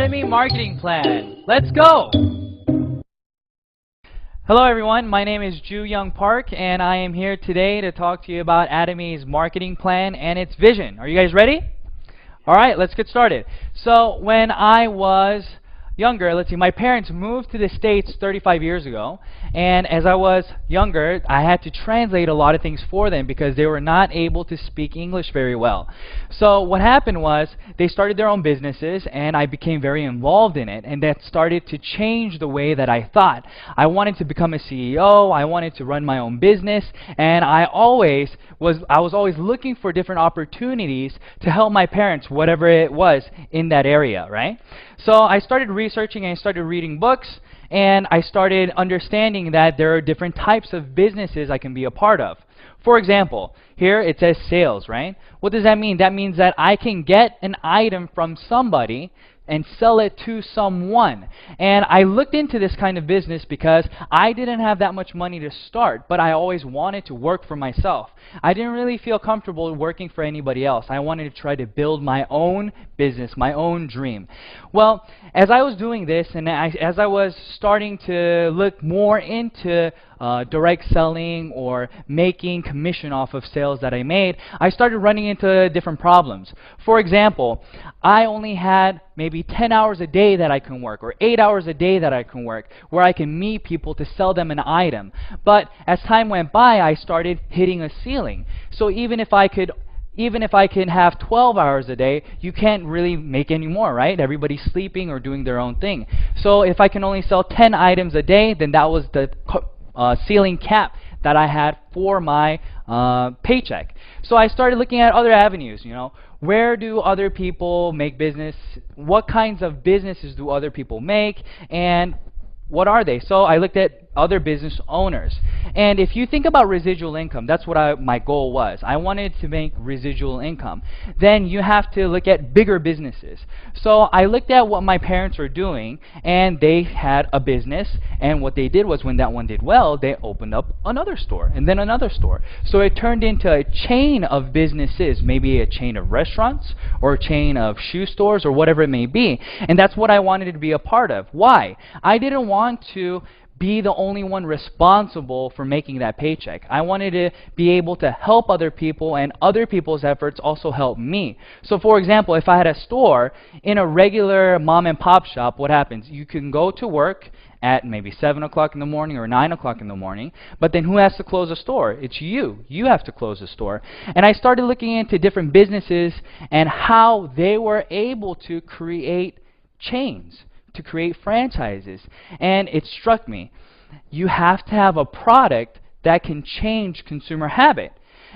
ATOMY Marketing Plan. Let's go! Hello everyone, my name is Ju Young Park and I am here today to talk to you about ATOMY's marketing plan and its vision. Are you guys ready? Alright, let's get started. So when I was younger, let's see, my parents moved to the States 35 years ago, and as I was younger, I had to translate a lot of things for them because they were not able to speak English very well. So what happened was they started their own businesses and I became very involved in it, and that started to change the way that I thought. I wanted to become a CEO, I wanted to run my own business, and I was always looking for different opportunities to help my parents, whatever it was in that area, right? So I started researching and I started reading books, and I started understanding that there are different types of businesses I can be a part of. For example, here it says sales, right? What does that mean? That means that I can get an item from somebody and sell it to someone. And I looked into this kind of business because I didn't have that much money to start, but I always wanted to work for myself. I didn't really feel comfortable working for anybody else. I wanted to try to build my own business, my own dream. Well, as I was doing this and as I was starting to look more into direct selling or making commission off of sales that I made, I started running into different problems. For example, I only had maybe 10 hours a day that I can work, or 8 hours a day that I can work, where I can meet people to sell them an item. But as time went by, I started hitting a ceiling. So even if I can have 12 hours a day, you can't really make any more, right? Everybody's sleeping or doing their own thing. So if I can only sell 10 items a day, then that was the ceiling cap that I had for my paycheck. So I started looking at other avenues, you know. Where do other people make business? What kinds of businesses do other people make? And what are they? So I looked at other business owners. And if you think about residual income, that's what my goal was. I wanted to make residual income. Then you have to look at bigger businesses. So I looked at what my parents were doing, and they had a business, and what they did was when that one did well, they opened up another store, and then another store. So it turned into a chain of businesses, maybe a chain of restaurants, or a chain of shoe stores, or whatever it may be. And that's what I wanted to be a part of. Why? I didn't want to be the only one responsible for making that paycheck. I wanted to be able to help other people, and other people's efforts also help me. So for example, if I had a store in a regular mom and pop shop, what happens? You can go to work at maybe 7 o'clock in the morning or 9 o'clock in the morning, but then who has to close the store? It's you. You have to close the store. And I started looking into different businesses and how they were able to create chains, to create franchises. And it struck me, you have to have a product that can change consumer habit.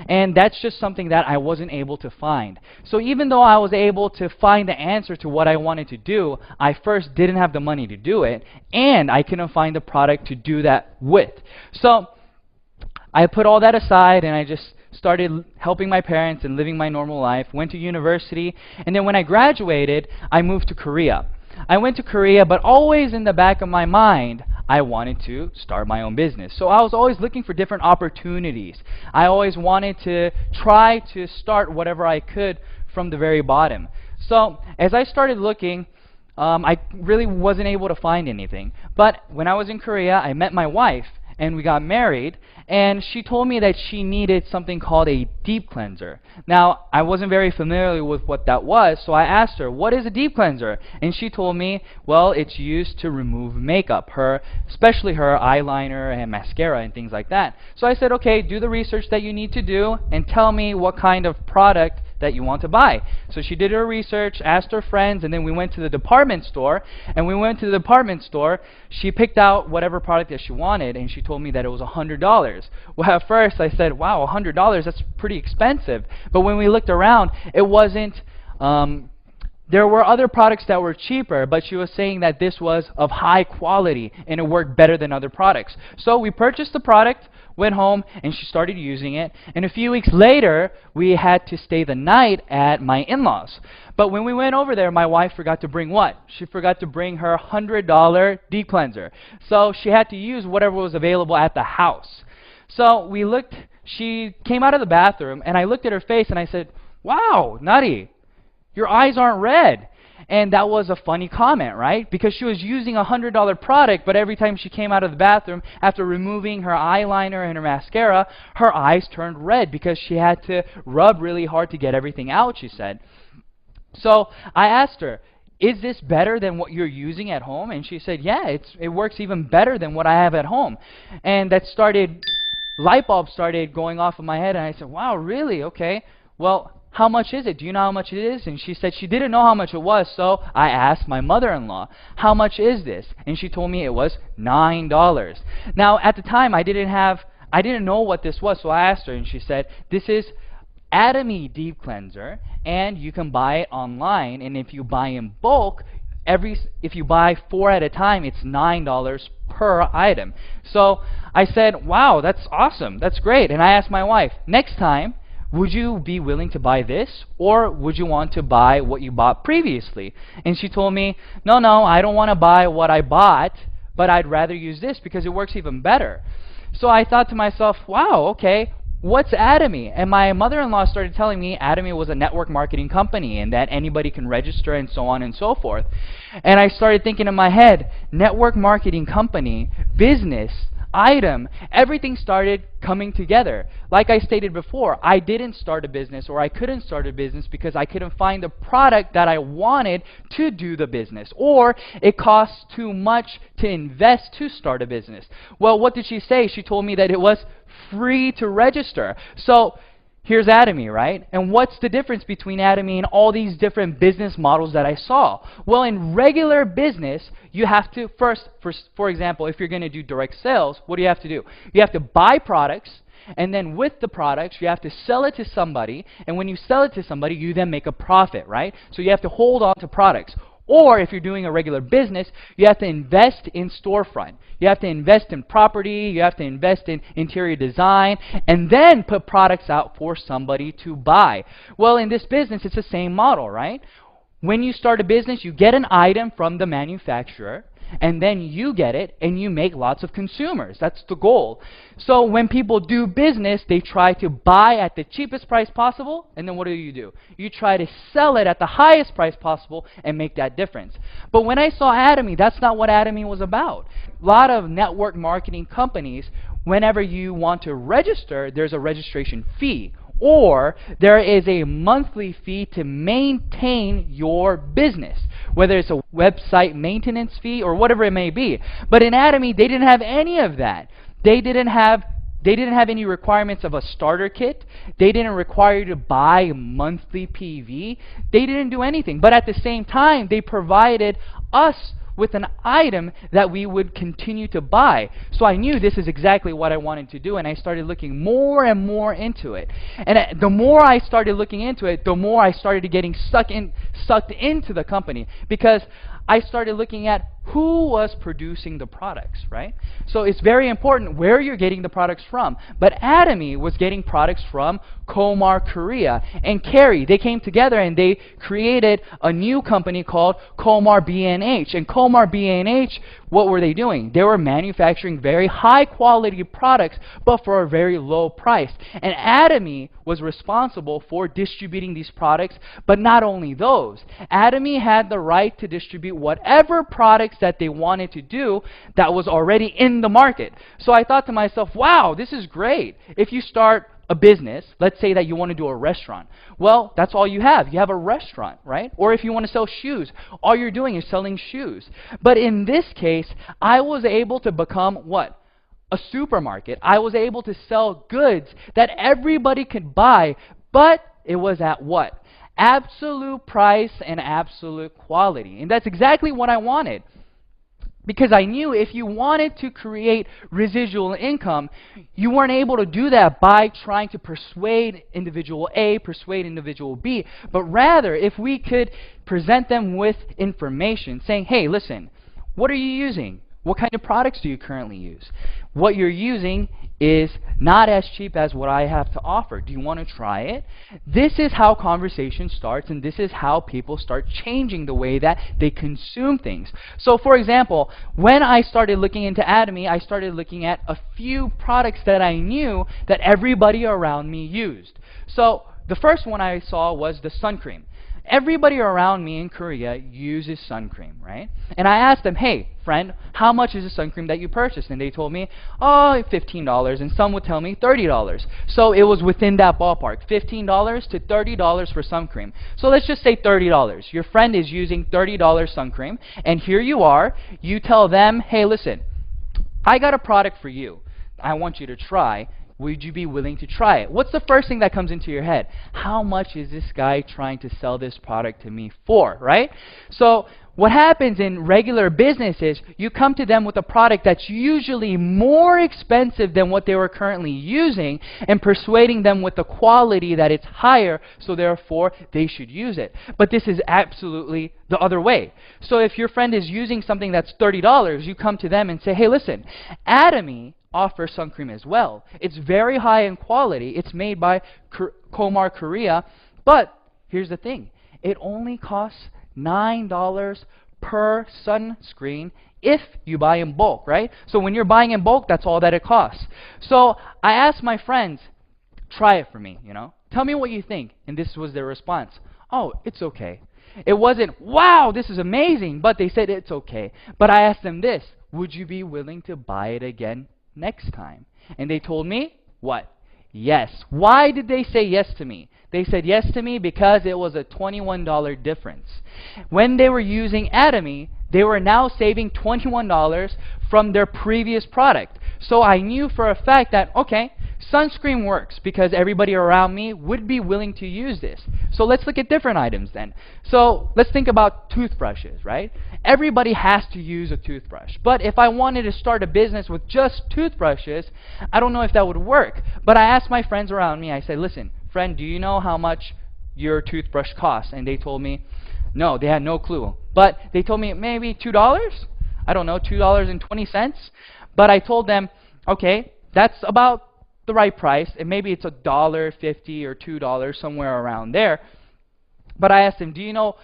And that's just something that I wasn't able to find. So even though I was able to find the answer to what I wanted to do, I first didn't have the money to do it, and I couldn't find the product to do that with. So I put all that aside and I just started helping my parents and living my normal life, went to university, and then when I graduated, I moved to Korea. I went to Korea, but always in the back of my mind, I wanted to start my own business. So I was always looking for different opportunities. I always wanted to try to start whatever I could from the very bottom. So as I started looking, I really wasn't able to find anything. But when I was in Korea, I met my wife, and we got married, and she told me that she needed something called a deep cleanser. Now, I wasn't very familiar with what that was, so I asked her, what is a deep cleanser? And she told me, well, it's used to remove makeup, especially her eyeliner and mascara and things like that. So I said, okay, do the research that you need to do and tell me what kind of product that you want to buy. So she did her research, asked her friends, and then we went to the department store. And when we went to the department store, she picked out whatever product that she wanted, and she told me that it was $100. Well, at first I said, wow, $100, that's pretty expensive. But when we looked around, it wasn't, there were other products that were cheaper, but she was saying that this was of high quality and it worked better than other products. So we purchased the product, went home, and she started using it. And a few weeks later, we had to stay the night at my in-laws. But when we went over there, my wife forgot to bring what? She forgot to bring her $100 deep cleanser. So she had to use whatever was available at the house. So we looked, she came out of the bathroom, and I looked at her face and I said, wow, Nari, your eyes aren't red. And that was a funny comment, right? Because she was using a $100 product, but every time she came out of the bathroom after removing her eyeliner and her mascara, her eyes turned red because she had to rub really hard to get everything out, she said. So I asked her, is this better than what you're using at home? And she said, yeah, it works even better than what I have at home. And that started, light bulbs started going off in my head, and I said, wow, really? Okay. Well, how much is it? Do you know how much it is? And she said she didn't know how much it was, so I asked my mother-in-law, how much is this? And she told me it was $9. Now, at the time, I didn't know what this was, so I asked her, and she said, this is ATOMY Deep Cleanser, and you can buy it online, and if you buy in bulk, if you buy 4 at a time, it's $9 per item. So I said, wow, that's awesome, that's great. And I asked my wife, next time, would you be willing to buy this, or would you want to buy what you bought previously? And she told me, no, I don't want to buy what I bought, but I'd rather use this because it works even better. So I thought to myself, wow, okay, what's ATOMY? And my mother-in-law started telling me ATOMY was a network marketing company and that anybody can register and so on and so forth. And I started thinking in my head, network marketing company, business, item, everything started coming together. Like I stated before, I didn't start a business, or I couldn't start a business because I couldn't find the product that I wanted to do the business, or it costs too much to invest to start a business. Well, what did she say? She told me that it was free to register. So here's ATOMY, right? And what's the difference between ATOMY and all these different business models that I saw? Well, in regular business, you have to first, for example, if you're going to do direct sales, what do you have to do? You have to buy products, and then with the products, you have to sell it to somebody, and when you sell it to somebody, you then make a profit, right? So you have to hold on to products. Or if you're doing a regular business, you have to invest in storefront. You have to invest in property, you have to invest in interior design, and then put products out for somebody to buy. Well, in this business, it's the same model, right? When you start a business, you get an item from the manufacturer, and then you get it, and you make lots of consumers. That's the goal. So when people do business, they try to buy at the cheapest price possible, and then what do? You try to sell it at the highest price possible and make that difference. But when I saw ATOMY, that's not what ATOMY was about. A lot of network marketing companies, whenever you want to register, there's a registration fee, or there is a monthly fee to maintain your business, whether it's a website maintenance fee or whatever it may be. But in ATOMY, they didn't have any of that. They didn't have any requirements of a starter kit. They didn't require you to buy monthly PV. They didn't do anything. But at the same time, they provided us with an item that we would continue to buy. So I knew this is exactly what I wanted to do, and I started looking more and more into it. And the more I started looking into it, the more I started getting sucked into the company, because I started looking at who was producing the products, right? So it's very important where you're getting the products from. But ATOMY was getting products from Komar Korea and Kerry. They came together and they created a new company called Komar B&H. And Komar B&H, what were they doing? They were manufacturing very high quality products, but for a very low price. And ATOMY was responsible for distributing these products, but not only those. ATOMY had the right to distribute whatever products that they wanted to do that was already in the market. So I thought to myself, wow, this is great. If you start a business, let's say that you want to do a restaurant. Well, that's all you have. You have a restaurant, right? Or if you want to sell shoes, all you're doing is selling shoes. But in this case, I was able to become what? A supermarket. I was able to sell goods that everybody could buy, but it was at what? Absolute price and absolute quality. And that's exactly what I wanted. Because I knew if you wanted to create residual income, you weren't able to do that by trying to persuade individual A, persuade individual B, but rather if we could present them with information saying, hey, listen, what are you using? What kind of products do you currently use? What you're using is not as cheap as what I have to offer. Do you want to try it? This is how conversation starts, and this is how people start changing the way that they consume things. So for example, when I started looking into ATOMY, I started looking at a few products that I knew that everybody around me used. So the first one I saw was the sun cream. everybody around me in Korea uses sun cream, right? And I asked them, hey, friend, how much is the sun cream that you purchased? And they told me, oh, $15. And some would tell me $30. So it was within that ballpark, $15 to $30 for sun cream. So let's just say $30. Your friend is using $30 sun cream, and here you are. You tell them, hey, listen, I got a product for you. I want you to try. Would you be willing to try it? What's the first thing that comes into your head? How much is this guy trying to sell this product to me for, right? So what happens in regular business is you come to them with a product that's usually more expensive than what they were currently using and persuading them with the quality that it's higher, so therefore they should use it. But this is absolutely the other way. So if your friend is using something that's $30, you come to them and say, hey, listen, ATOMY offers sun cream as well. It's very high in quality. It's made by Komar Korea. But here's the thing. It only costs $9 per sunscreen if you buy in bulk, right? So when you're buying in bulk, that's all that it costs. So I asked my friends, try it for me, Tell me what you think. And this was their response. Oh, it's okay. It wasn't, wow, this is amazing, but they said it's okay. But I asked them this, would you be willing to buy it again next time? And they told me, what? Yes. Why did they say yes to me? They said yes to me because it was a $21 difference. When they were using ATOMY, they were now saving $21 from their previous product. So I knew for a fact that, okay, sunscreen works because everybody around me would be willing to use this. So let's look at different items then. So let's think about toothbrushes, right? Everybody has to use a toothbrush. But if I wanted to start a business with just toothbrushes, I don't know if that would work. But I asked my friends around me, I said, listen, friend, do you know how much your toothbrush costs? And they told me, no, they had no clue. But they told me maybe $2? I don't know, $2.20. But I told them, okay, that's about the right price, and maybe it's $1.50 or $2, somewhere around there. But I asked them, do you know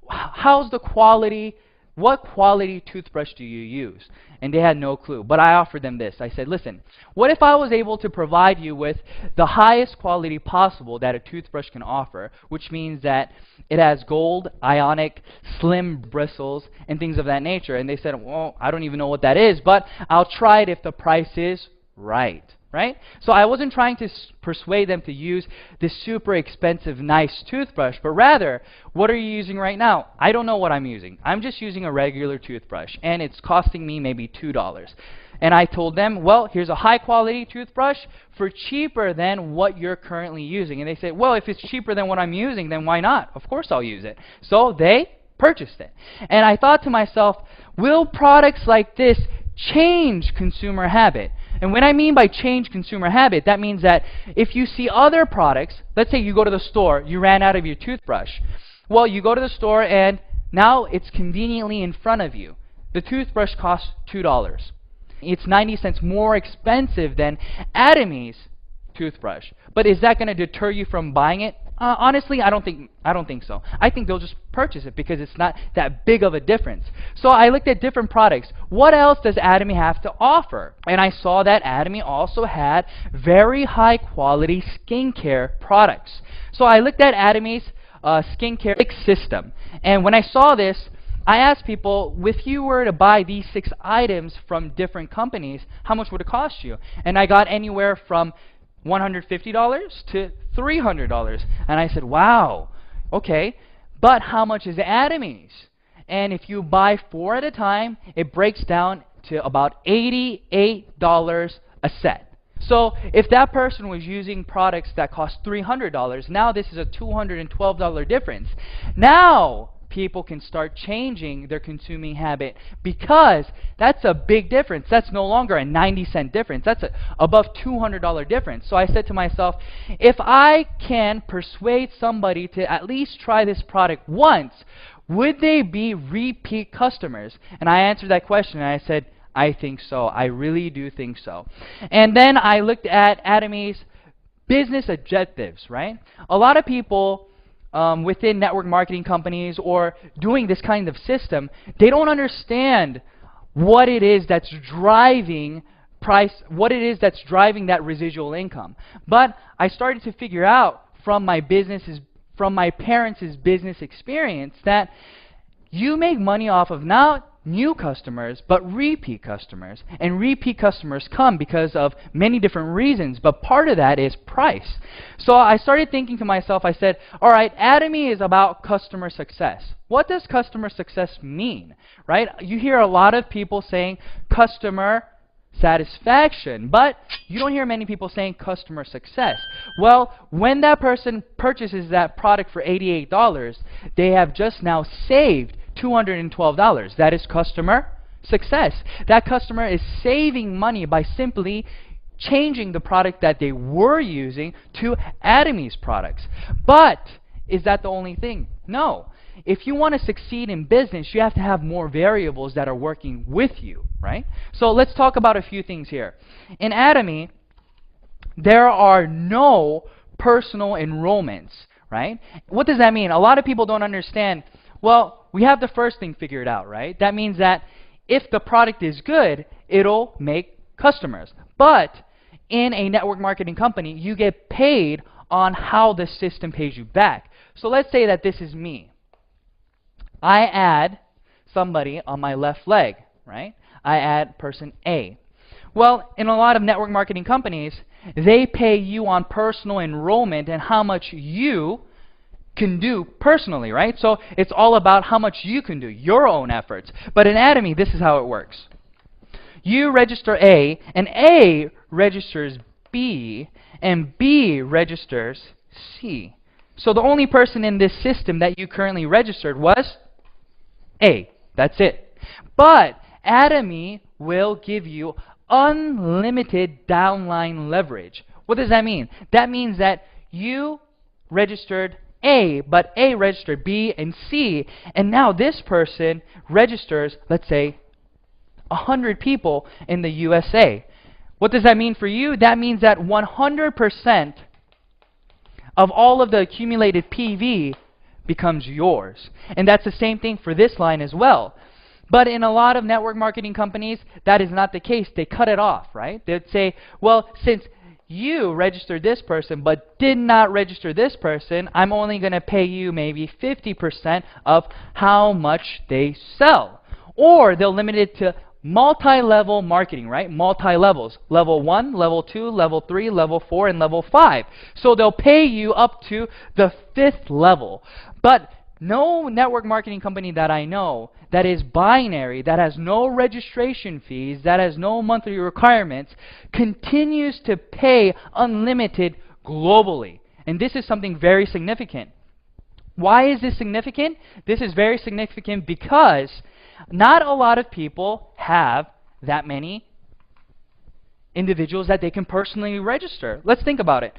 how's the quality, what quality toothbrush do you use? And they had no clue. But I offered them this. I said, listen, what if I was able to provide you with the highest quality possible that a toothbrush can offer, which means that it has gold, ionic, slim bristles, and things of that nature? And they said, well, I don't even know what that is, but I'll try it if the price is right. So I wasn't trying to persuade them to use this super expensive, nice toothbrush, but rather, what are you using right now? I don't know what I'm using. I'm just using a regular toothbrush, and it's costing me maybe $2. And I told them, well, here's a high-quality toothbrush for cheaper than what you're currently using. And they said, well, if it's cheaper than what I'm using, then why not? Of course I'll use it. So they purchased it. And I thought to myself, will products like this change consumer habit? And when I mean by change consumer habit, that means that if you see other products, let's say you go to the store, you ran out of your toothbrush. Well, you go to the store and now it's conveniently in front of you. The toothbrush costs $2. It's 90 cents more expensive than ATOMY's toothbrush. But is that going to deter you from buying it? Honestly, I don't think so. I think they'll just purchase it because it's not that big of a difference. So I looked at different products. What else does ATOMY have to offer? And I saw that ATOMY also had very high quality skincare products. So I looked at ATOMY's skincare system. And when I saw this, I asked people, if you were to buy these 6 items from different companies, how much would it cost you? And I got anywhere from $150 to $300. And I said, wow, okay, but how much is ATOMY's? And if you buy 4 at a time, it breaks down to about $88 a set. So if that person was using products that cost $300, now this is a $212 difference. Now people can start changing their consuming habit because that's a big difference. That's no longer a 90-cent difference. That's above $200 difference. So I said to myself, if I can persuade somebody to at least try this product once, would they be repeat customers? And I answered that question and I said, I think so. I really do think so. And then I looked at ATOMY's business objectives, right? A lot of people within network marketing companies or doing this kind of system, they don't understand what it is that's driving what it is that's driving that residual income. But I started to figure out from my business's from my parents' business experience that you make money off of not new customers, but repeat customers. And repeat customers come because of many different reasons, but part of that is price. So I started thinking to myself, I said, all right, ATOMY is about customer success. What does customer success mean, right? You hear a lot of people saying customer satisfaction, but you don't hear many people saying customer success. Well, when that person purchases that product for $88, they have just now saved $212. That is customer success. That customer is saving money by simply changing the product that they were using to ATOMY's products. But is that the only thing? No. If you want to succeed in business, you have to have more variables that are working with you, right? So let's talk about a few things here. In ATOMY, there are no personal enrollments, right? What does that mean? A lot of people don't understand. Well, we have the first thing figured out, right? That means that if the product is good, it'll make customers. But in a network marketing company, you get paid on how the system pays you back. So let's say that this is me. I add somebody on my left leg, right? I add person A. Well, in a lot of network marketing companies, they pay you on personal enrollment and how much you can do personally, right? So it's all about how much you can do, your own efforts. But in ATOMY, this is how it works. You register A, and A registers B, and B registers C. So the only person in this system that you currently registered was A. That's it. But ATOMY will give you unlimited downline leverage. What does that mean? That means that you registered A, but A registered B and C, and now this person registers, let's say, 100 people in the USA. What does that mean for you? That means that 100% of all of the accumulated PV becomes yours. And that's the same thing for this line as well. But in a lot of network marketing companies, that is not the case. They cut it off, right? They'd say, well, since you registered this person but did not register this person, I'm only going to pay you maybe 50% of how much they sell. Or they'll limit it to multi-level marketing, right? Multi-levels. Level 1, level 2, level 3, level 4, and level 5. So they'll pay you up to the 5th level. But no network marketing company that I know that is binary, that has no registration fees, that has no monthly requirements, continues to pay unlimited globally. And this is something very significant. Why is this significant? This is very significant because not a lot of people have that many individuals that they can personally register. Let's think about it.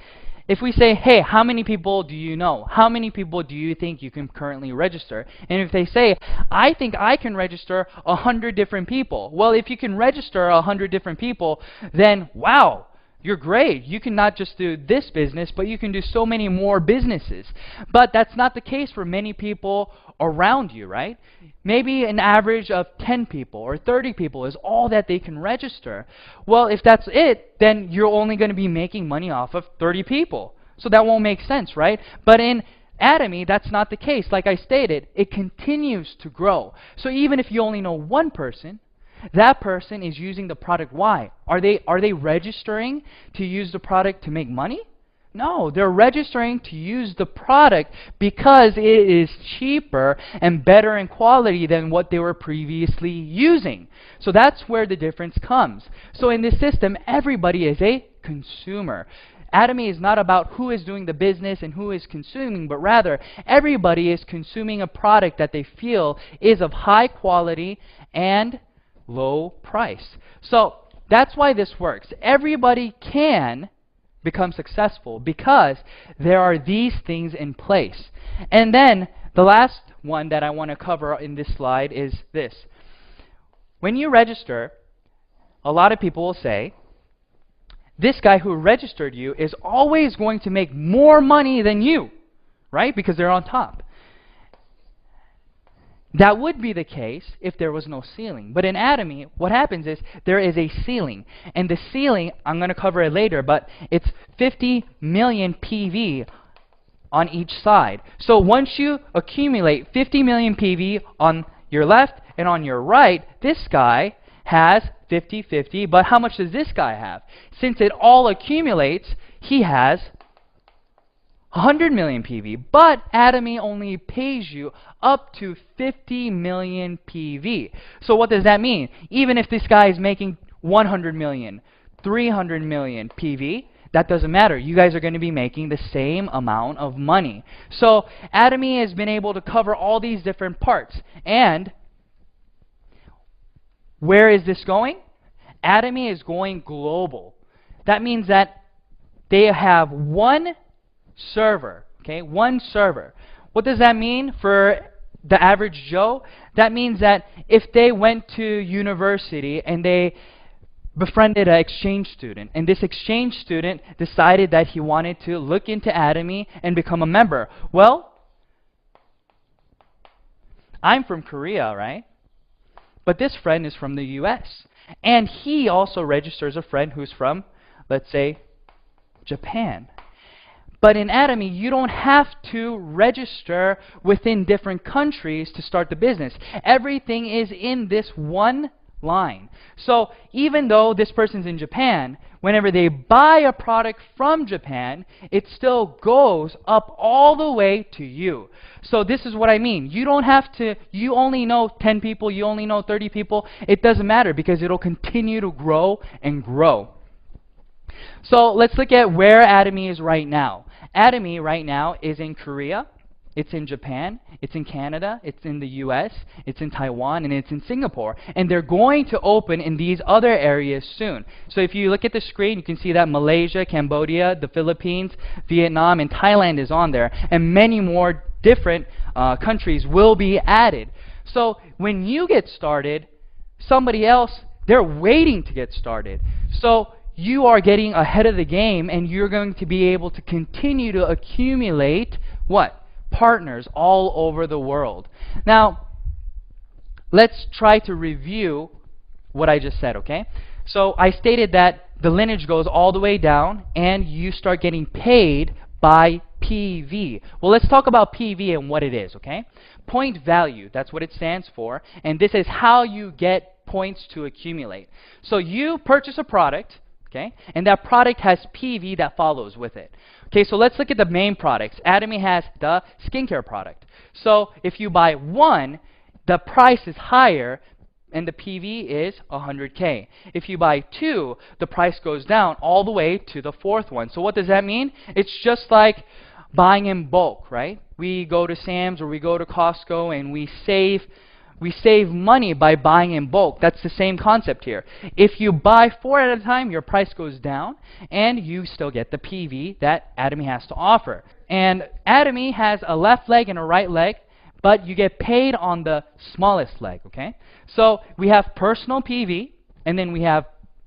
If we say, hey, how many people do you know? How many people do you think you can currently register? And if they say, I think I can register 100 different people. Well, if you can register 100 different people, then wow, you're great. You can not just do this business, but you can do so many more businesses. But that's not the case for many people around you, right? Maybe an average of 10 people or 30 people is all that they can register. Well, if that's it, then you're only going to be making money off of 30 people. So that won't make sense, right? But in ATOMY, that's not the case. Like I stated, it continues to grow. So even if you only know one person, that person is using the product. Why? Are they registering to use the product to make money? No, they're registering to use the product because it is cheaper and better in quality than what they were previously using. So that's where the difference comes. So in this system, everybody is a consumer. ATOMY is not about who is doing the business and who is consuming, but rather everybody is consuming a product that they feel is of high quality and low price. So that's why this works. Everybody can become successful because there are these things in place. And then the last one that I want to cover in this slide is this. When you register, a lot of people will say, this guy who registered you is always going to make more money than you, right? Because they're on top. That would be the case if there was no ceiling. But in ATOMY, what happens is there is a ceiling. And the ceiling, I'm going to cover it later, but it's 50 million PV on each side. So once you accumulate 50 million PV on your left and on your right, this guy has 50-50, but how much does this guy have? Since it all accumulates, he has 100 million PV, but ATOMY only pays you up to 50 million PV. So what does that mean? Even if this guy is making 100 million, 300 million PV, that doesn't matter. You guys are going to be making the same amount of money. So ATOMY has been able to cover all these different parts. And where is this going? ATOMY is going global. That means that they have one server, okay? One server. What does that mean for the average Joe? That means that if they went to university and they befriended an exchange student, and this exchange student decided that he wanted to look into ATOMY and become a member. Well, I'm from Korea, right? But this friend is from the US. And he also registers a friend who's from, let's say, Japan. But in ATOMY, you don't have to register within different countries to start the business. Everything is in this one line. So even though this person's in Japan, whenever they buy a product from Japan, it still goes up all the way to you. So this is what I mean. You don't have to, you only know 10 people, you only know 30 people. It doesn't matter because it'll continue to grow and grow. So let's look at where ATOMY is right now. ATOMY right now is in Korea, it's in Japan, it's in Canada, it's in the US, it's in Taiwan, and it's in Singapore. And they're going to open in these other areas soon. So if you look at the screen, you can see that Malaysia, Cambodia, the Philippines, Vietnam, and Thailand is on there. And many more different countries will be added. So when you get started, somebody else, they're waiting to get started. So you are getting ahead of the game, and you're going to be able to continue to accumulate what? Partners all over the world. Now, let's try to review what I just said, okay? So I stated that the lineage goes all the way down, and you start getting paid by PV. Well, let's talk about PV and what it is, okay? Point value, that's what it stands for, and this is how you get points to accumulate. So you purchase a product, okay? And that product has PV that follows with it. Okay, so let's look at the main products. ATOMY has the skincare product. So if you buy one, the price is higher and the PV is 100K. If you buy two, the price goes down all the way to the fourth one. So what does that mean? It's just like buying in bulk, right? We go to Sam's or we go to Costco and we save money by buying in bulk. That's the same concept here. If you buy 4 at a time, your price goes down, and you still get the PV that ATOMY has to offer. And ATOMY has a left leg and a right leg, but you get paid on the smallest leg, okay? So we have personal PV, and then we have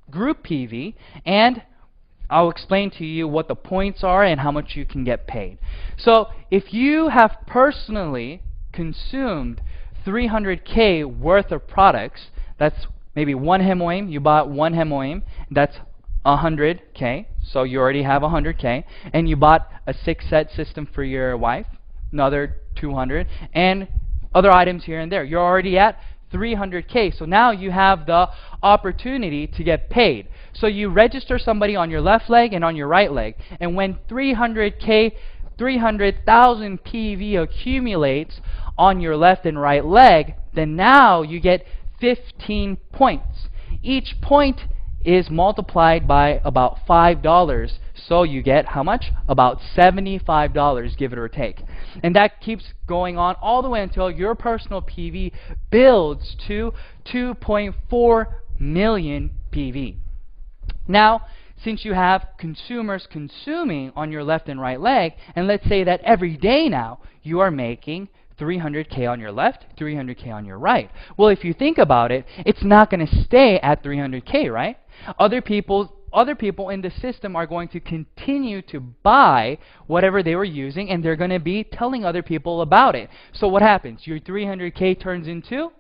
group PV, and I'll explain to you what the points are and how much you can get paid. So if you have personally consumed 300K worth of products, that's maybe one hemoim, you bought one hemoim, that's 100K, so you already have 100K, and you bought a 6-set system for your wife, another 200, and other items here and there. You're already at 300K, so now you have the opportunity to get paid. So you register somebody on your left leg and on your right leg, and when 300K, 300,000 PV accumulates on your left and right leg, then now you get 15 points. Each point is multiplied by about $5, so you get how much? About $75, give it or take. And that keeps going on all the way until your personal PV builds to 2.4 million PV. Now, since you have consumers consuming on your left and right leg, and let's say that every day now you are making 300K on your left, 300K on your right. Well, if you think about it, it's not going to stay at 300K, right? Other people other people in the system are going to continue to buy whatever they were using, and they're going to be telling other people about it. So what happens? Your 300K turns into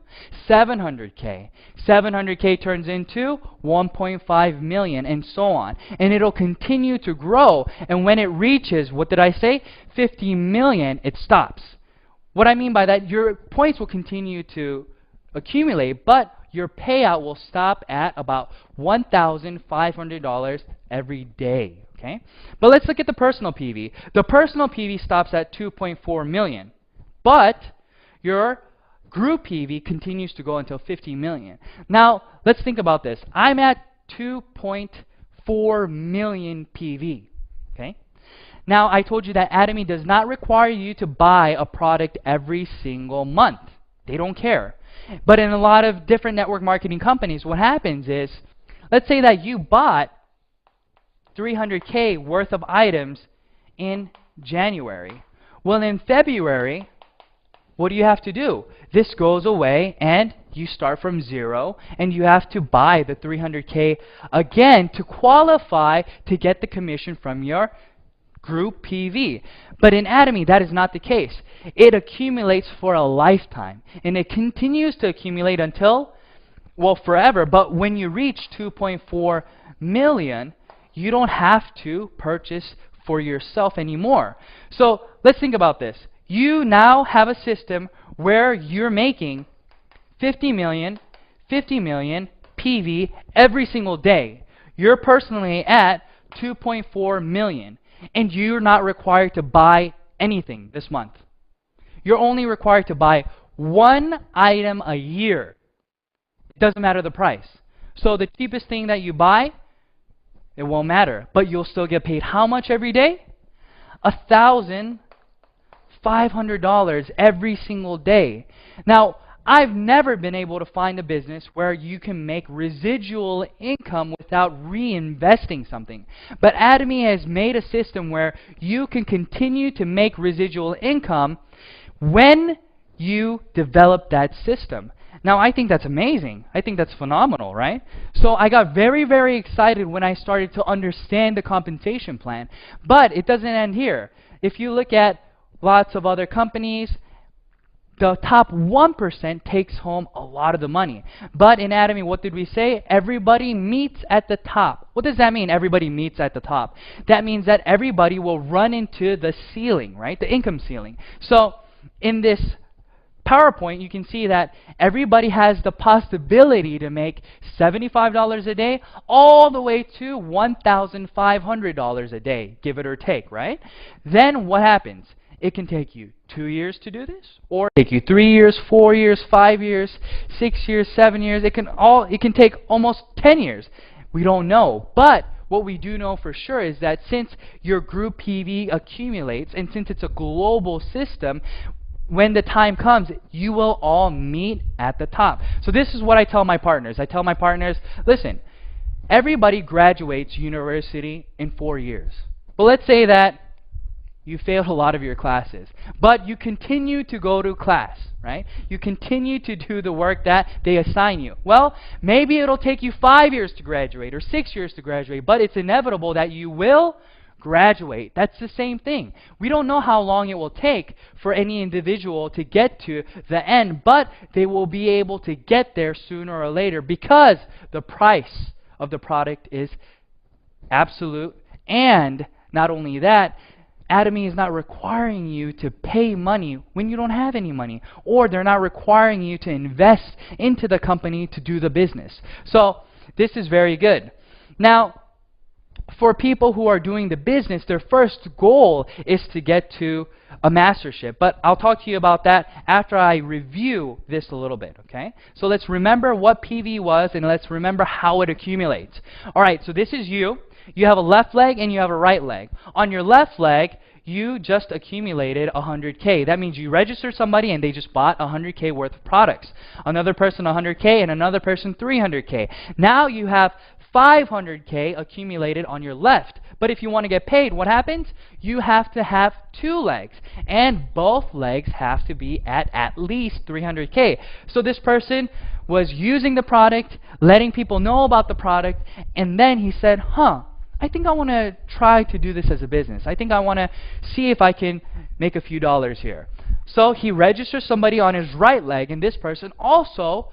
700K. 700K turns into 1.5 million, and so on. And it'll continue to grow. And when it reaches, what did I say? 50 million, it stops. What I mean by that, your points will continue to accumulate, but your payout will stop at about $1,500 every day. Okay? But let's look at the personal PV. The personal PV stops at 2.4 million, but your group PV continues to go until 50 million. Now, let's think about this. I'm at 2.4 million PV. Okay? Now, I told you that ATOMY does not require you to buy a product every single month. They don't care. But in a lot of different network marketing companies, what happens is, let's say that you bought 300K worth of items in January. Well, in February, what do you have to do? This goes away and you start from zero, and you have to buy the 300K again to qualify to get the commission from your group PV. But in ATOMY, that is not the case. It accumulates for a lifetime, and it continues to accumulate until, well, forever. But when you reach 2.4 million, you don't have to purchase for yourself anymore. So let's think about this. You now have a system where you're making 50 million PV every single day. You're personally at 2.4 million. And you're not required to buy anything this month. You're only required to buy one item a year. It doesn't matter the price. So the cheapest thing that you buy, it won't matter. But you'll still get paid how much every day? $1,500 every single day. Now, I've never been able to find a business where you can make residual income without reinvesting something. But ATOMY has made a system where you can continue to make residual income when you develop that system. Now, I think that's amazing. I think that's phenomenal, right? So I got very, very excited when I started to understand the compensation plan. But it doesn't end here. If you look at lots of other companies, the top 1% takes home a lot of the money. But in ATOMY, what did we say? Everybody meets at the top. What does that mean, everybody meets at the top? That means that everybody will run into the ceiling, right? The income ceiling. So in this PowerPoint, you can see that everybody has the possibility to make $75 a day all the way to $1,500 a day, give it or take, right? Then what happens? It can take you 2 years to do this, or take you 3 years, 4 years, 5 years, 6 years, 7 years. It can take almost 10 years. We don't know. But what we do know for sure is that since your group PV accumulates, and since it's a global system, when the time comes, you will all meet at the top. So this is what I tell my partners. I tell my partners, listen, everybody graduates university in 4 years. But let's say that you failed a lot of your classes, but you continue to go to class, right? You continue to do the work that they assign you. Well, maybe it'll take you 5 years to graduate or 6 years to graduate, but it's inevitable that you will graduate. That's the same thing. We don't know how long it will take for any individual to get to the end, but they will be able to get there sooner or later because the price of the product is absolute. And not only that, ATOMY is not requiring you to pay money when you don't have any money, or they're not requiring you to invest into the company to do the business. So this is very good. Now, for people who are doing the business, their first goal is to get to a mastership. But I'll talk to you about that after I review this a little bit, okay? So let's remember what PV was, and let's remember how it accumulates. All right, so this is you. You have a left leg and you have a right leg. On your left leg, you just accumulated 100K. That means you registered somebody and they just bought 100K worth of products. Another person 100K and another person 300K. Now you have 500K accumulated on your left. But if you want to get paid, what happens? You have to have 2 legs, and both legs have to be at least 300K. So this person was using the product, letting people know about the product, and then he said, I think I want to try to do this as a business. I think I want to see if I can make a few dollars here. So he registers somebody on his right leg, and this person also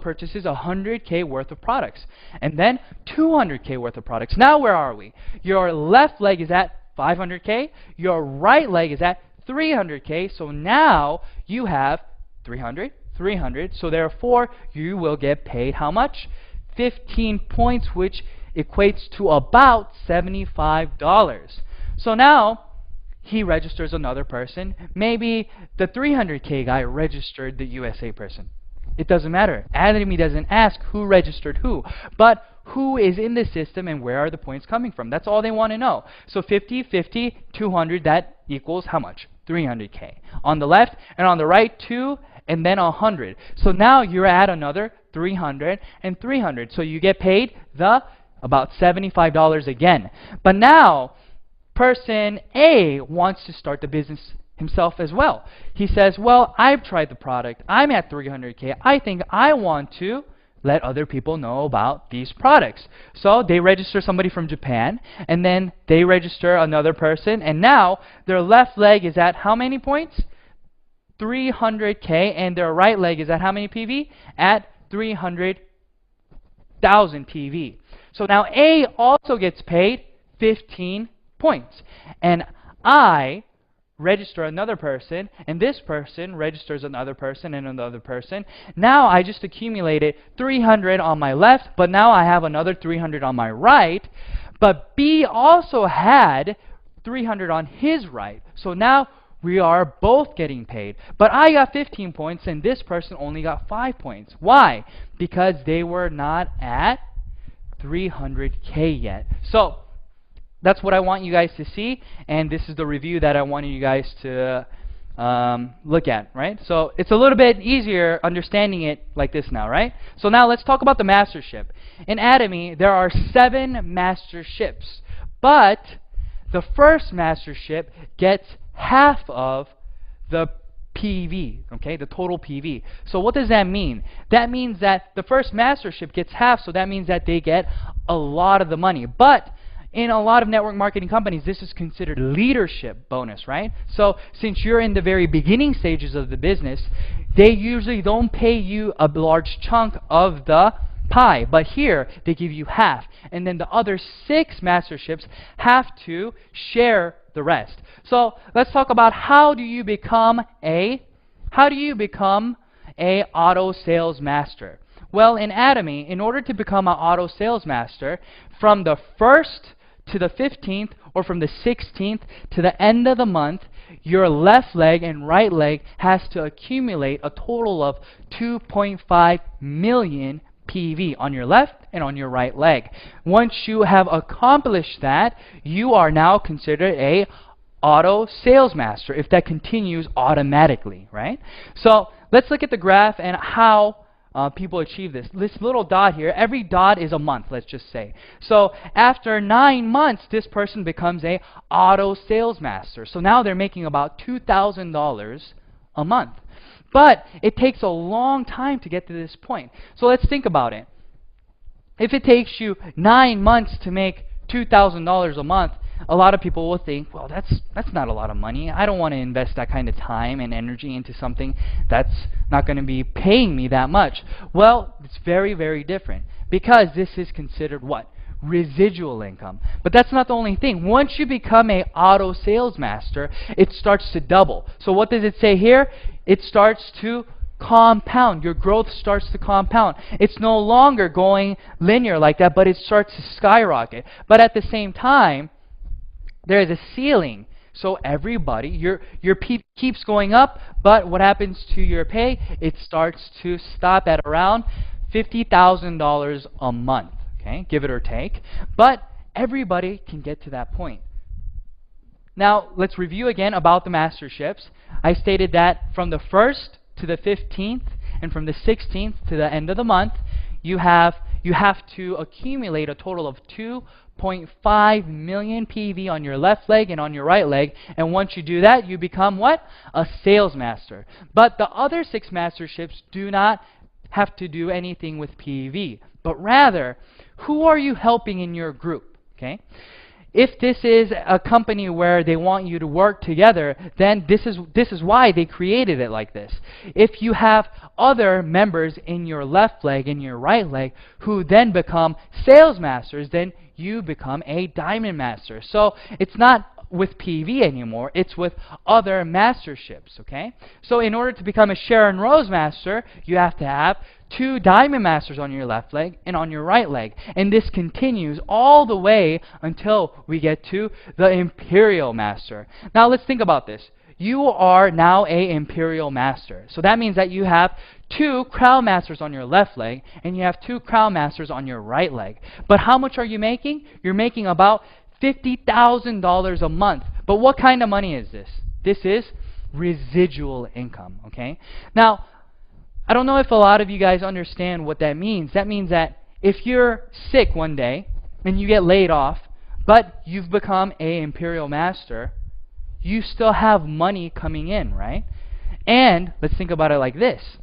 purchases 100K worth of products, and then 200K worth of products. Now where are we? Your left leg is at 500K, your right leg is at 300K, so now you have 300, 300, so therefore you will get paid how much? 15 points, which equates to about $75. So now he registers another person. Maybe the 300K guy registered the USA person. It doesn't matter. ATOMY doesn't ask who registered who, but who is in the system and where are the points coming from. That's all they want to know. So 50, 50, 200, that equals how much? 300K. On the left, and on the right, 2, and then 100. So now you're at another 300 and 300. So you get paid about $75 again. But now, person A wants to start the business himself as well. He says, well, I've tried the product. I'm at 300K. I think I want to let other people know about these products. So they register somebody from Japan, and then they register another person, and now their left leg is at how many points? 300K, and their right leg is at how many PV? At 300,000 PV. So now A also gets paid 15 points. And I register another person, and this person registers another person and another person. Now I just accumulated 300 on my left, but now I have another 300 on my right. But B also had 300 on his right. So now we are both getting paid. But I got 15 points, and this person only got 5 points. Why? Because they were not at 300K yet. So that's what I want you guys to see, and this is the review that I wanted you guys to look at, right? So it's a little bit easier understanding it like this now, right? So now let's talk about the mastership. In ATOMY, there are 7 masterships, but the first mastership gets half of the PV, okay, the total PV. So what does that mean? That means that the first mastership gets half, so that means that they get a lot of the money. But in a lot of network marketing companies, this is considered leadership bonus, right? So since you're in the very beginning stages of the business, they usually don't pay you a large chunk of the pie, but here they give you half, and then the other 6 masterships have to share the rest. So let's talk about how do you become a auto sales master. Well, in ATOMY, in order to become an auto sales master, from the 1st to the 15th, or from the 16th to the end of the month, your left leg and right leg has to accumulate a total of 2.5 million PV on your left and on your right leg. Once you have accomplished that, you are now considered a auto sales master if that continues automatically, right? So let's look at the graph and how people achieve this. This little dot here, every dot is a month, let's just say. So after 9 months, this person becomes a auto sales master. So now they're making about $2,000 a month. But it takes a long time to get to this point. So let's think about it. If it takes you 9 months to make $2,000 a month, a lot of people will think, well, that's not a lot of money. I don't want to invest that kind of time and energy into something that's not going to be paying me that much. Well, it's very, very different, because this is considered what? Residual income. But that's not the only thing. Once you become a auto sales master, it starts to double. So what does it say here? It starts to compound. Your growth starts to compound. It's no longer going linear like that, but it starts to skyrocket. But at the same time, there is a ceiling. So everybody, your pay keeps going up, but what happens to your pay? It starts to stop at around $50,000 a month, okay, give it or take. But everybody can get to that point. Now, let's review again about the masterships. I stated that from the 1st to the 15th, and from the 16th to the end of the month, you have you have to accumulate a total of 2.5 million PV on your left leg and on your right leg. And once you do that, you become what? A sales master. But the other 6 masterships do not have to do anything with PV, but rather, who are you helping in your group? Okay? If this is a company where they want you to work together, then this is why they created it like this. If you have other members in your left leg and your right leg who then become sales masters, then you become a diamond master. So it's not with PV anymore, it's with other masterships, okay? So in order to become a Sharon Rose Master, you have to have 2 diamond masters on your left leg and on your right leg. And this continues all the way until we get to the Imperial Master. Now let's think about this. You are now a Imperial Master. So that means that you have 2 Crown Masters on your left leg and you have 2 Crown Masters on your right leg. But how much are you making? You're making about $50,000 a month. But what kind of money is this? This is residual income, okay? Now, I don't know if a lot of you guys understand what that means. That means that if you're sick one day and you get laid off, but you've become an Imperial Master, you still have money coming in, right? And let's think about it like this.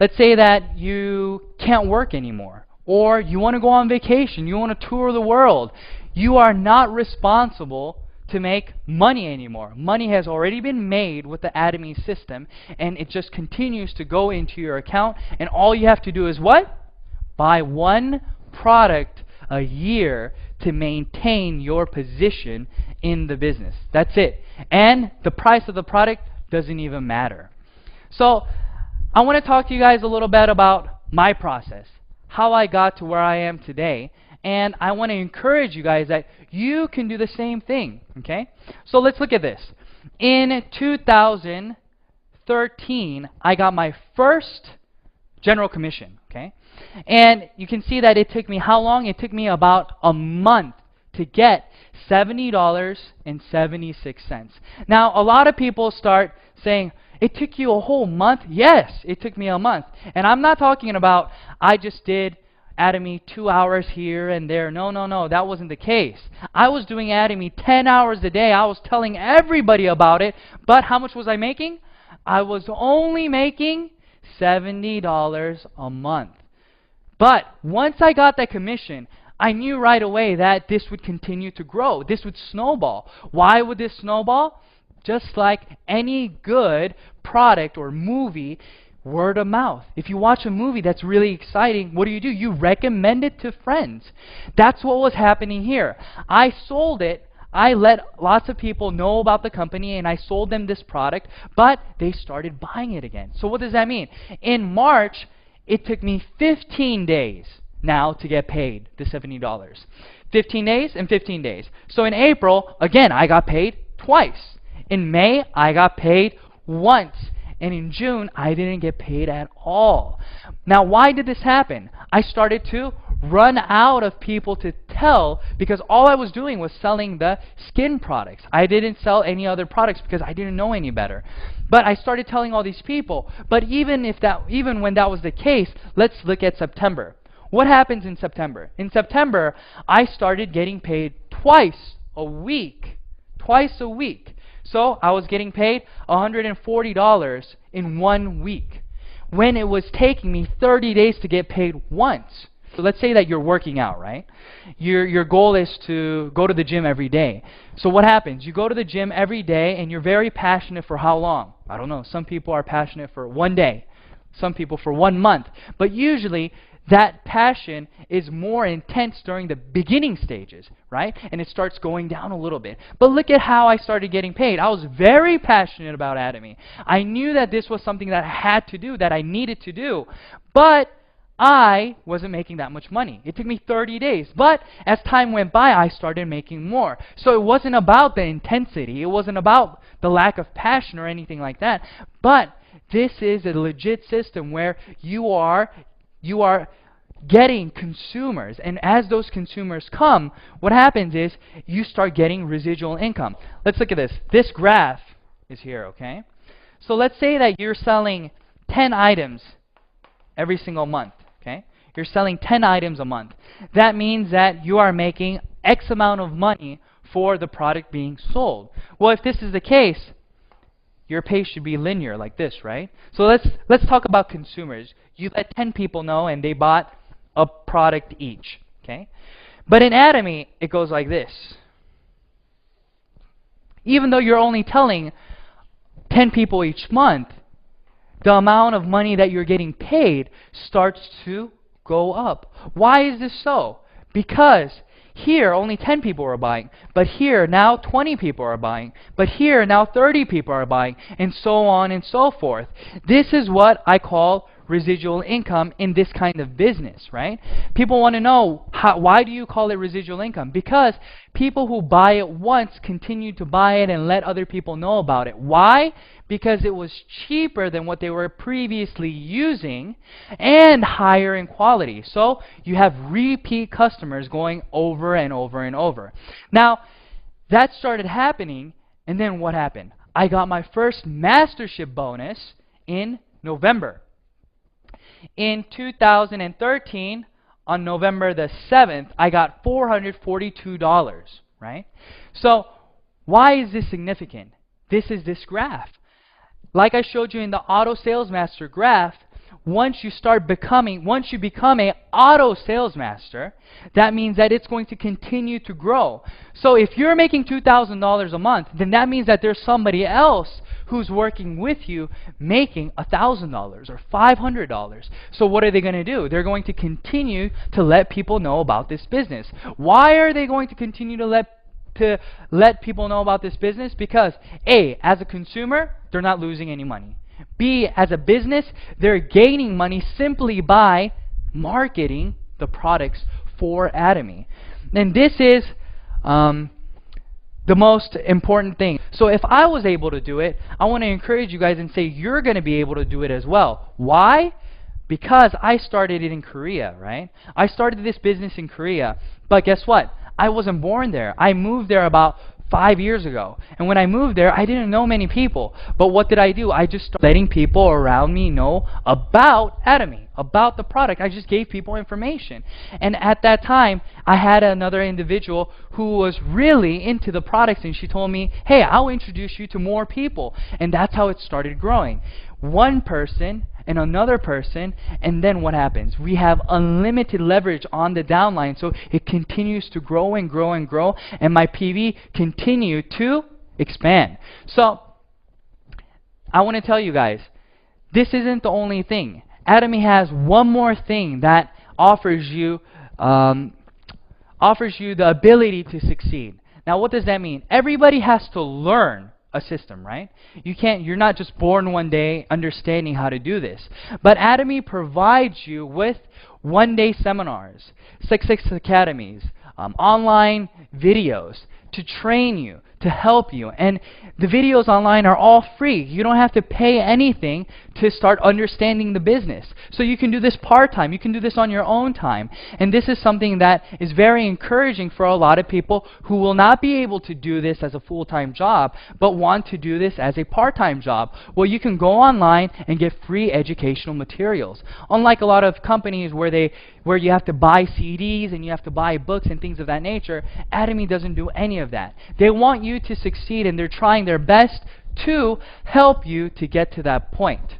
Let's say that you can't work anymore, or you want to go on vacation, you want to tour the world. You are not responsible to make money anymore. Money has already been made with the ATOMY system, and it just continues to go into your account, and all you have to do is what? Buy 1 product a year to maintain your position in the business. That's it. And the price of the product doesn't even matter. So I want to talk to you guys a little bit about my process, how I got to where I am today. And I want to encourage you guys that you can do the same thing, okay? So let's look at this. In 2013, I got my first general commission, okay? And you can see that it took me how long? It took me about a month to get $70.76. Now, a lot of people start saying, it took you a whole month? Yes, it took me a month. And I'm not talking about I just did ATOMY 2 hours here and there. No, that wasn't the case. I was doing ATOMY 10 hours a day. I was telling everybody about it. But how much was I making? I was only making $70 a month. But once I got that commission, I knew right away that this would continue to grow. This would snowball. Why would this snowball? Just like any good product or movie, word of mouth. If you watch a movie that's really exciting, what do? You recommend it to friends. That's what was happening here. I sold it. I let lots of people know about the company and I sold them this product, but they started buying it again. So what does that mean? In March, it took me 15 days now to get paid the $70. 15 days and 15 days. So in April, again, I got paid twice. In May, I got paid once. And in June, I didn't get paid at all. Now, why did this happen? I started to run out of people to tell because all I was doing was selling the skin products. I didn't sell any other products because I didn't know any better. But I started telling all these people. But even when that was the case, let's look at September. What happens in September? In September, I started getting paid twice a week. Twice a week. So I was getting paid $140 in 1 week when it was taking me 30 days to get paid once. So let's say that you're working out, right? Your goal is to go to the gym every day. So what happens? You go to the gym every day and you're very passionate for how long? I don't know. Some people are passionate for 1 day. Some people for 1 month. But usually that passion is more intense during the beginning stages, right? And it starts going down a little bit. But look at how I started getting paid. I was very passionate about ATOMY. I knew that this was something that I had to do, that I needed to do. But I wasn't making that much money. It took me 30 days. But as time went by, I started making more. So it wasn't about the intensity. It wasn't about the lack of passion or anything like that. But this is a legit system where you are getting consumers, and as those consumers come, what happens is you start getting residual income. Let's look at this. This graph is here, okay? So let's say that you're selling 10 items every single month, okay? you're selling 10 items a month. That means that you are making X amount of money for the product being sold. Well, if this is the case, your pay should be linear like this, right? So let's talk about consumers. You let 10 people know and they bought a product each, okay? But in ATOMY, it goes like this. Even though you're only telling 10 people each month, the amount of money that you're getting paid starts to go up. Why is this so? Because here only 10 people are buying, but here now 20 people are buying, but here now 30 people are buying, and so on and so forth. This is what I call residual income in this kind of business, right? People want to know, why do you call it residual income? Because people who buy it once continue to buy it and let other people know about it. Why? Because it was cheaper than what they were previously using and higher in quality. So you have repeat customers going over and over and over. Now, that started happening, and then what happened? I got my first mastership bonus in November. In 2013, on November the 7th, I got $442, right? So why is this significant? This is this graph. Like I showed you in the Auto Sales Master graph, once you become a auto sales master, that means that it's going to continue to grow. So if you're making $2,000 a month, then that means that there's somebody else who's working with you making $1,000 or $500. So what are they going to do? They're going to continue to let people know about this business. Why are they going to continue to let people know about this business? Because A, as a consumer, they're not losing any money. B, as a business, they're gaining money simply by marketing the products for ATOMY. And this is the most important thing. So if I was able to do it, I want to encourage you guys and say you're going to be able to do it as well. Why? Because I started it in Korea, right? I started this business in Korea, but guess what? I wasn't born there. I moved there about 5 years ago. And when I moved there, I didn't know many people. But what did I do? I just started letting people around me know about ATOMY, about the product. I just gave people information. And at that time, I had another individual who was really into the products, and she told me, hey, I'll introduce you to more people. And that's how it started growing. One person and another person, and then what happens? We have unlimited leverage on the downline, so it continues to grow and grow and grow, and my PV continue to expand. So I want to tell you guys, this isn't the only thing. ATOMY has one more thing that offers you the ability to succeed. Now, what does that mean? Everybody has to learn a system, right? You're not just born one day understanding how to do this. But ATOMY provides you with one-day seminars, Sukses academies, online videos to train you, to help you. And the videos online are all free. You don't have to pay anything to start understanding the business. So you can do this part-time. You can do this on your own time. And this is something that is very encouraging for a lot of people who will not be able to do this as a full-time job, but want to do this as a part-time job. Well, you can go online and get free educational materials. Unlike a lot of companies where you have to buy CDs and you have to buy books and things of that nature, ATOMY doesn't do any of that. They want you to succeed, and they're trying their best to help you to get to that point.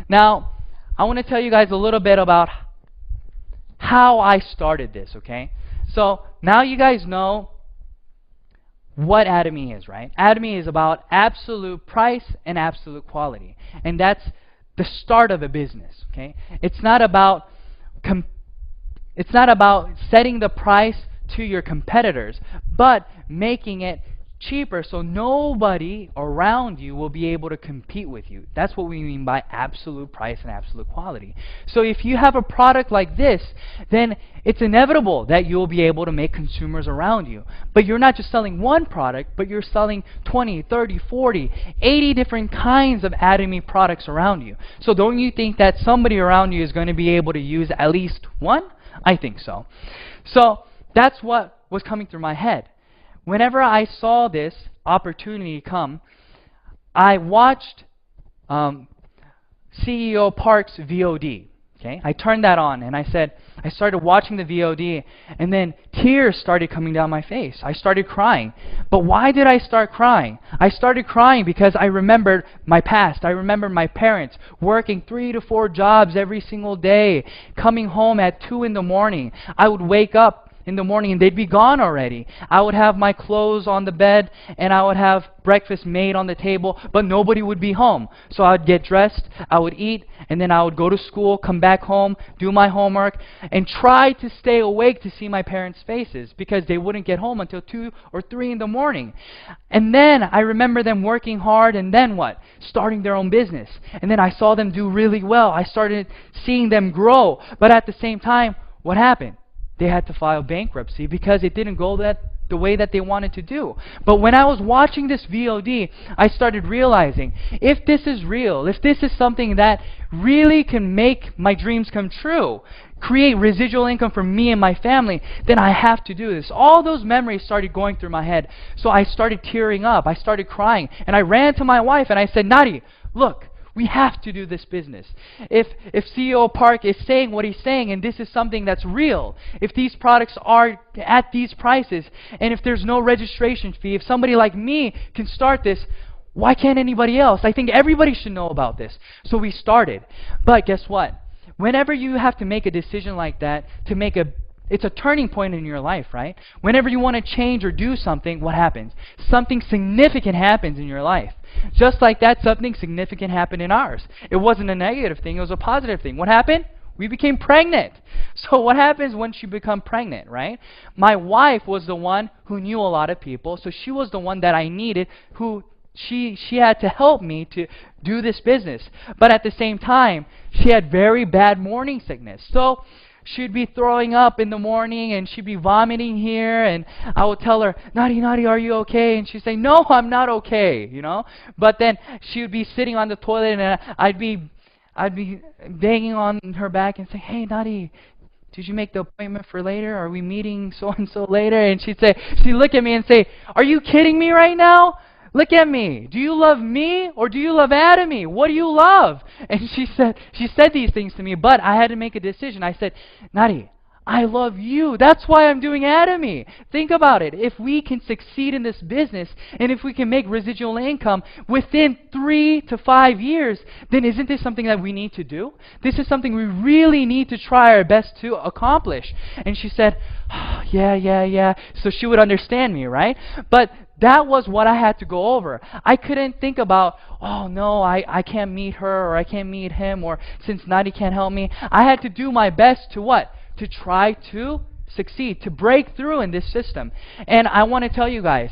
Now, I want to tell you guys a little bit about how I started this, okay? So now you guys know what ATOMY is, right? ATOMY is about absolute price and absolute quality. And that's the start of a business, okay? It's not about setting the price to your competitors, but making it cheaper so nobody around you will be able to compete with you. That's what we mean by absolute price and absolute quality. So if you have a product like this, then it's inevitable that you'll be able to make consumers around you. But you're not just selling one product, but you're selling 20, 30, 40, 80 different kinds of ATOMY products around you. So don't you think that somebody around you is going to be able to use at least one? I think so. So that's what was coming through my head. Whenever I saw this opportunity come, I watched CEO Park's VOD. Okay, I turned that on and I started watching the VOD, and then tears started coming down my face. I started crying. But why did I start crying? I started crying because I remembered my past. I remember my parents working 3 to 4 jobs every single day, coming home at 2 in the morning. I would wake up in the morning and they'd be gone already. I would have my clothes on the bed and I would have breakfast made on the table, but nobody would be home. So I would get dressed, I would eat, and then I would go to school, come back home, do my homework, and try to stay awake to see my parents' faces because they wouldn't get home until 2 or 3 in the morning. And then I remember them working hard, and then what? Starting their own business. And then I saw them do really well. I started seeing them grow. But at the same time, what happened? They had to file bankruptcy because it didn't go the way that they wanted to do. But when I was watching this VOD, I started realizing, if this is real, if this is something that really can make my dreams come true, create residual income for me and my family, then I have to do this. All those memories started going through my head. So I started tearing up. I started crying. And I ran to my wife and I said, Nari, look, we have to do this business. If CEO Park is saying what he's saying, and this is something that's real, if these products are at these prices, and if there's no registration fee, if somebody like me can start this, why can't anybody else? I think everybody should know about this. So we started. But guess what? Whenever you have to make a decision like that, it's a turning point in your life, right? Whenever you want to change or do something, what happens? Something significant happens in your life. Just like that, something significant happened in ours. It wasn't a negative thing, it was a positive thing. What happened? We became pregnant. So what happens once you become pregnant, right? My wife was the one who knew a lot of people, so she was the one that I needed, who she had to help me to do this business. But at the same time, she had very bad morning sickness. So she'd be throwing up in the morning and she'd be vomiting here, and I would tell her, Nadi, are you okay? And she'd say, no, I'm not okay, you know? But then she would be sitting on the toilet and I'd be banging on her back and say, hey, Nadi, did you make the appointment for later? Are we meeting so-and-so later? And she'd look at me and say, are you kidding me right now? Look at me. Do you love me or do you love ATOMY? What do you love? And she said these things to me, but I had to make a decision. I said, Nadi, I love you. That's why I'm doing ATOMY. Think about it. If we can succeed in this business and if we can make residual income within 3 to 5 years, then isn't this something that we need to do? This is something we really need to try our best to accomplish. And she said, oh, yeah. So she would understand me, right? But that was what I had to go over. I couldn't think about, oh no, I can't meet her or I can't meet him, or since Nadi can't help me. I had to do my best to what? To try to succeed, to break through in this system. And I want to tell you guys,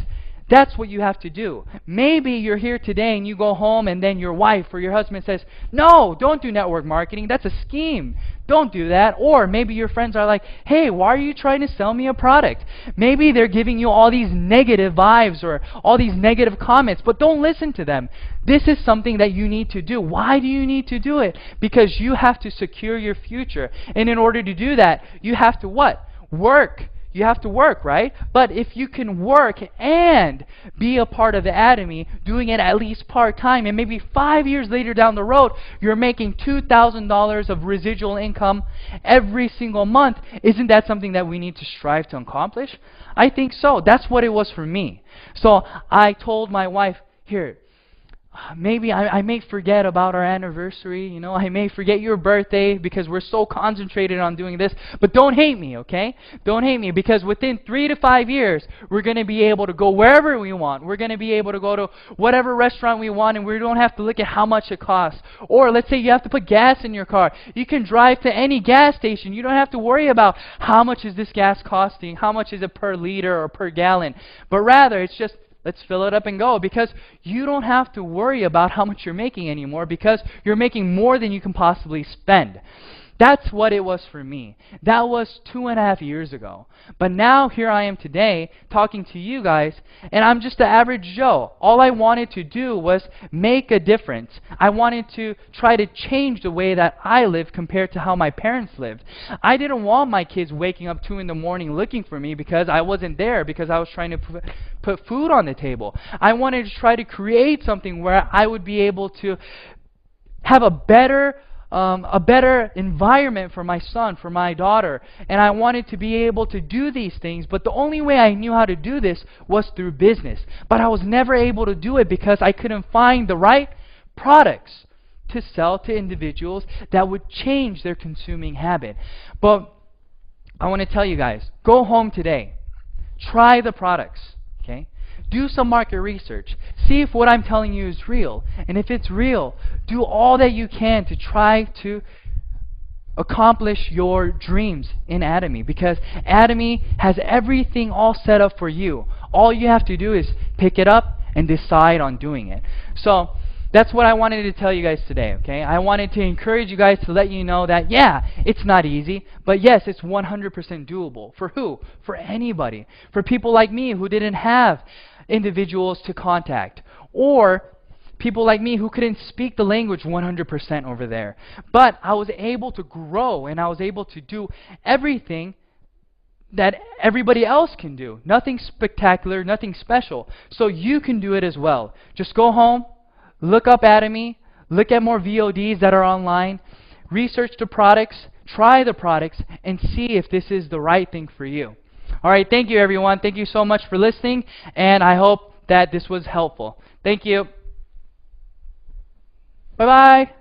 that's what you have to do. Maybe you're here today and you go home and then your wife or your husband says, no, don't do network marketing. That's a scheme. Don't do that. Or maybe your friends are like, hey, why are you trying to sell me a product? Maybe they're giving you all these negative vibes or all these negative comments, but don't listen to them. This is something that you need to do. Why do you need to do it? Because you have to secure your future. And in order to do that, you have to what? Work. You have to work, right? But if you can work and be a part of the ATOMY, doing it at least part-time, and maybe 5 years later down the road, you're making $2,000 of residual income every single month, isn't that something that we need to strive to accomplish? I think so. That's what it was for me. So I told my wife, here, maybe I may forget about our anniversary, you know, I may forget your birthday because we're so concentrated on doing this, but don't hate me, okay? Don't hate me, because within 3 to 5 years, we're going to be able to go wherever we want. We're going to be able to go to whatever restaurant we want, and we don't have to look at how much it costs. Or let's say you have to put gas in your car. You can drive to any gas station. You don't have to worry about how much is this gas costing, how much is it per liter or per gallon, but rather it's just, let's fill it up and go, because you don't have to worry about how much you're making anymore, because you're making more than you can possibly spend. That's what it was for me. That was 2.5 years ago. But now here I am today talking to you guys, and I'm just an average Joe. All I wanted to do was make a difference. I wanted to try to change the way that I live compared to how my parents lived. I didn't want my kids waking up 2 in the morning looking for me because I wasn't there, because I was trying to put food on the table. I wanted to try to create something where I would be able to have a better a better environment for my son, for my daughter, and I wanted to be able to do these things, but the only way I knew how to do this was through business. But I was never able to do it because I couldn't find the right products to sell to individuals that would change their consuming habit. But I want to tell you guys, go home today, try the products, okay? Do some market research. See if what I'm telling you is real. And if it's real, do all that you can to try to accomplish your dreams in ATOMY, because ATOMY has everything all set up for you. All you have to do is pick it up and decide on doing it. So that's what I wanted to tell you guys today, okay? I wanted to encourage you guys to let you know that, yeah, it's not easy, but yes, it's 100% doable. For who? For anybody. For people like me who didn't have individuals to contact, or people like me who couldn't speak the language 100% over there. But I was able to grow, and I was able to do everything that everybody else can do. Nothing spectacular, nothing special. So you can do it as well. Just go home, look up ATOMY, look at more VODs that are online, research the products, try the products, and see if this is the right thing for you. All right, thank you, everyone. Thank you so much for listening, and I hope that this was helpful. Thank you. Bye-bye.